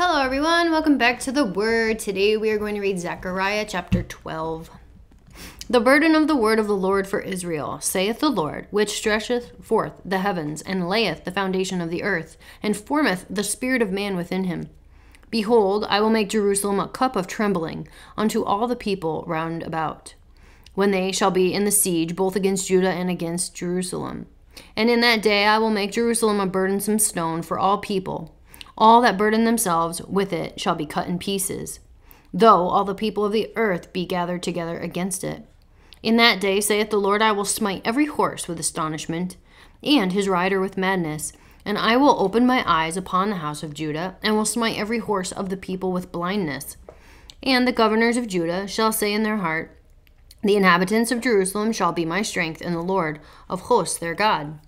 Hello everyone, welcome back to the Word. Today we are going to read Zechariah chapter 12. The burden of the word of the Lord for Israel, saith the Lord, which stretcheth forth the heavens, and layeth the foundation of the earth, and formeth the spirit of man within him. Behold, I will make Jerusalem a cup of trembling unto all the people round about, when they shall be in the siege both against Judah and against Jerusalem. And in that day I will make Jerusalem a burdensome stone for all people. All that burden themselves with it shall be cut in pieces, though all the people of the earth be gathered together against it. In that day, saith the Lord, I will smite every horse with astonishment, and his rider with madness, and I will open my eyes upon the house of Judah, and will smite every horse of the people with blindness. And the governors of Judah shall say in their heart, the inhabitants of Jerusalem shall be my strength in the Lord of hosts their God.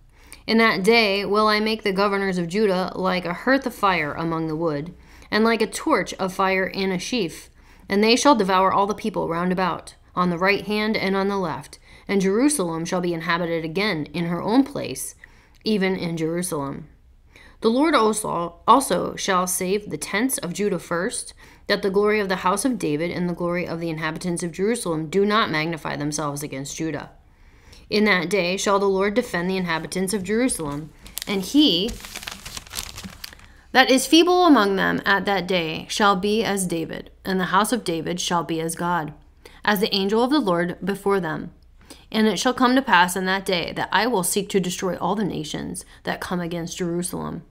In that day will I make the governors of Judah like a hearth of fire among the wood, and like a torch of fire in a sheaf. And they shall devour all the people round about, on the right hand and on the left. And Jerusalem shall be inhabited again in her own place, even in Jerusalem. The Lord also shall save the tents of Judah first, that the glory of the house of David and the glory of the inhabitants of Jerusalem do not magnify themselves against Judah. In that day shall the Lord defend the inhabitants of Jerusalem, and he that is feeble among them at that day shall be as David, and the house of David shall be as God, as the angel of the Lord before them. And it shall come to pass in that day that I will seek to destroy all the nations that come against Jerusalem.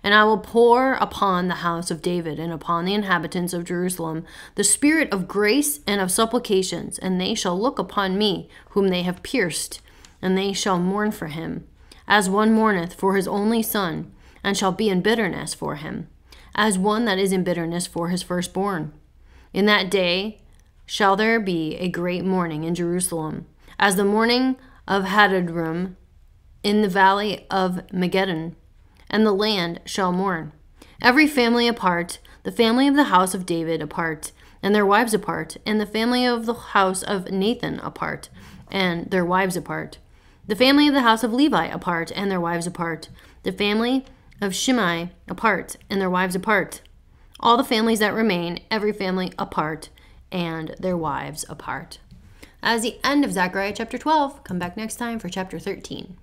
And I will pour upon the house of David and upon the inhabitants of Jerusalem the spirit of grace and of supplications, and they shall look upon me whom they have pierced, and they shall mourn for him, as one mourneth for his only son, and shall be in bitterness for him, as one that is in bitterness for his firstborn. In that day shall there be a great mourning in Jerusalem, as the mourning of Hadadrum in the valley of Megiddon, and the land shall mourn. Every family apart, the family of the house of David apart, and their wives apart, and the family of the house of Nathan apart, and their wives apart. The family of the house of Levi apart, and their wives apart. The family of Shimei apart, and their wives apart. All the families that remain, every family apart, and their wives apart. That is the end of Zechariah chapter 12. Come back next time for chapter 13.